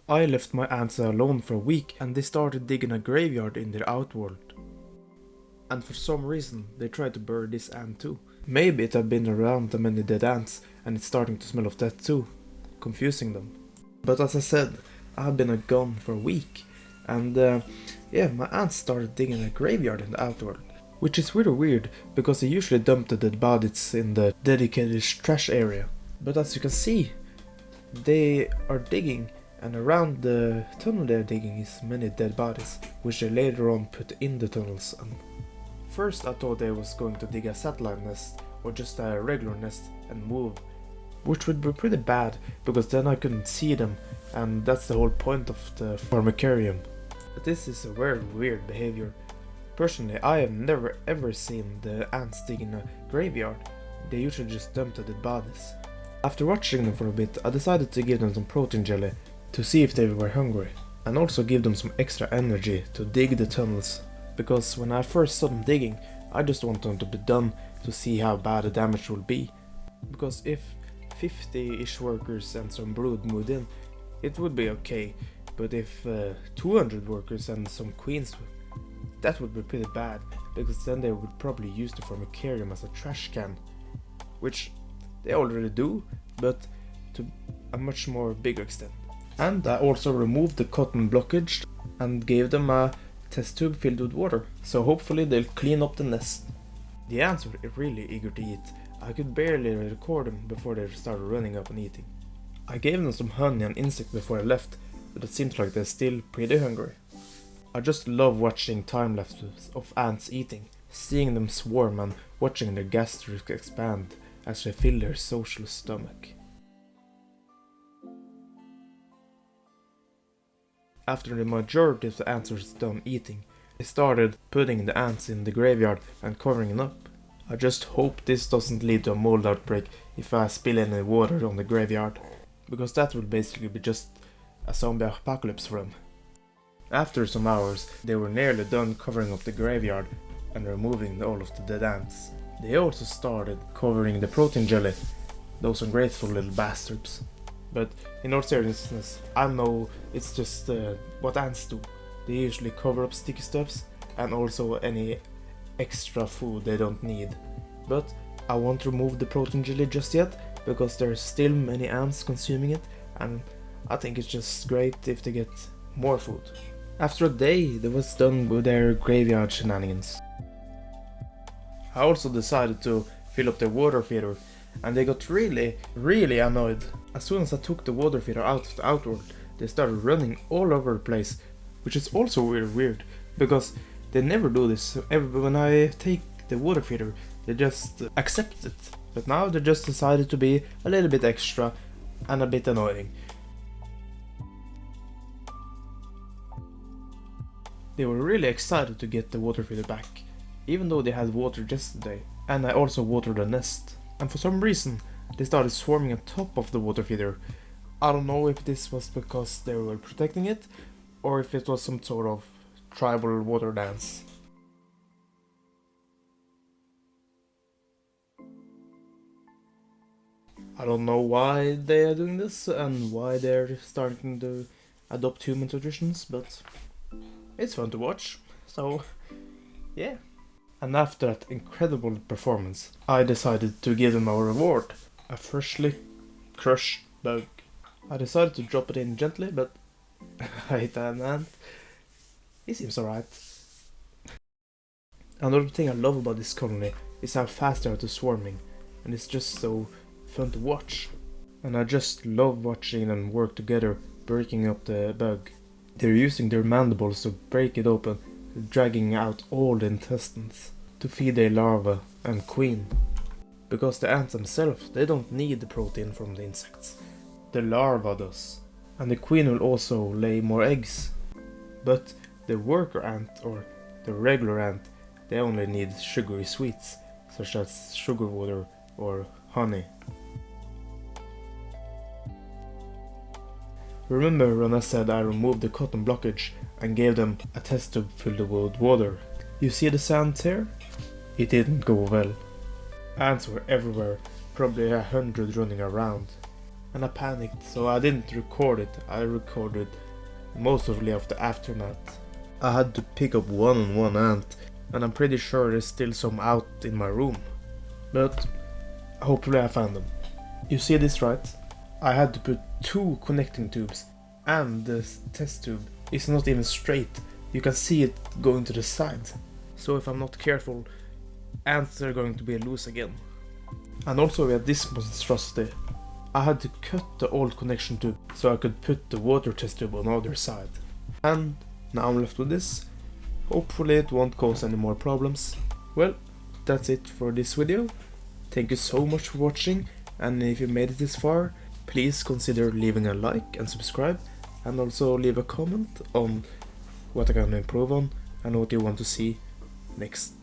I left my ants alone for a week and they started digging a graveyard in their outworld. And for some reason they tried to bury this ant too. Maybe it had been around the many dead ants and it's starting to smell of death too, confusing them. But as I said, I have been gone for a week and my ants started digging a graveyard in the outworld. Which is really weird, because they usually dump the dead bodies in the dedicated trash area. But as you can see, they are digging, and around the tunnel they are digging is many dead bodies, which they later on put in the tunnels. And first I thought they was going to dig a satellite nest, or just a regular nest, and move. Which would be pretty bad, because then I couldn't see them, and that's the whole point of the Pharmacarium. But this is a very weird behavior. Personally, I have never ever seen the ants dig in a graveyard. They usually just dump the dead bodies. After watching them for a bit, I decided to give them some protein jelly to see if they were hungry, and also give them some extra energy to dig the tunnels, because when I first saw them digging, I just wanted them to be done to see how bad the damage will be. Because if 50-ish workers and some brood moved in, it would be okay, but if 200 workers and some queens, that would be pretty bad, because then they would probably use the Pharmacarium as a trash can, which they already do, but to a much more bigger extent. And I also removed the cotton blockage and gave them a test tube filled with water, so hopefully they'll clean up the nest. The ants were really eager to eat. I could barely record them before they started running up and eating. I gave them some honey and insect before I left, but it seems like they're still pretty hungry. I just love watching time-lapses of ants eating, seeing them swarm and watching their gastrics expand as they fill their social stomach. After the majority of the ants was done eating, I started putting the ants in the graveyard and covering it up. I just hope this doesn't lead to a mold outbreak if I spill any water on the graveyard, because that would basically be just a zombie apocalypse for them. After some hours, they were nearly done covering up the graveyard and removing all of the dead ants. They also started covering the protein jelly, those ungrateful little bastards. But in all seriousness, I know it's just what ants do. They usually cover up sticky stuffs and also any extra food they don't need. But I won't remove the protein jelly just yet, because there's still many ants consuming it, and I think it's just great if they get more food. After a day, they was done with their graveyard shenanigans. I also decided to fill up their water feeder, and they got really annoyed. As soon as I took the water feeder out of the outworld, they started running all over the place, which is also weird, because they never do this. When I take the water feeder, they just accept it. But now they just decided to be a little bit extra and a bit annoying. They were really excited to get the water feeder back, even though they had water yesterday, and I also watered the nest. And for some reason, they started swarming on top of the water feeder. I don't know if this was because they were protecting it, or if it was some sort of tribal water dance. I don't know why they are doing this, and why they're starting to adopt human traditions, but it's fun to watch, so yeah. And after that incredible performance, I decided to give them a reward. A freshly crushed bug. I decided to drop it in gently, but I hit an ant. He seems alright. Another thing I love about this colony is how fast they are to swarming, and it's just so fun to watch. And I just love watching them work together, breaking up the bug. They're using their mandibles to break it open, dragging out all the intestines to feed their larvae and queen. Because the ants themselves, they don't need the protein from the insects. The larva does. And the queen will also lay more eggs. But the worker ant, or the regular ant, they only need sugary sweets, such as sugar water or honey. Remember when I said I removed the cotton blockage and gave them a test tube filled with water? You see the sands here? It didn't go well. Ants were everywhere, probably 100 running around. and I panicked, so I didn't record it. I recorded mostly of the aftermath. I had to pick up one ant, and I'm pretty sure there's still some out in my room. But hopefully I found them. You see this, right? I had to put 2 connecting tubes, and the test tube is not even straight. You can see it going to the side. So if I'm not careful, ants are going to be loose again. And also we had this monstrosity. I had to cut the old connection tube so I could put the water test tube on the other side. And now I'm left with this. Hopefully it won't cause any more problems. Well, that's it for this video. Thank you so much for watching, and if you made it this far, please consider leaving a like and subscribe, and also leave a comment on what I can improve on and what you want to see next.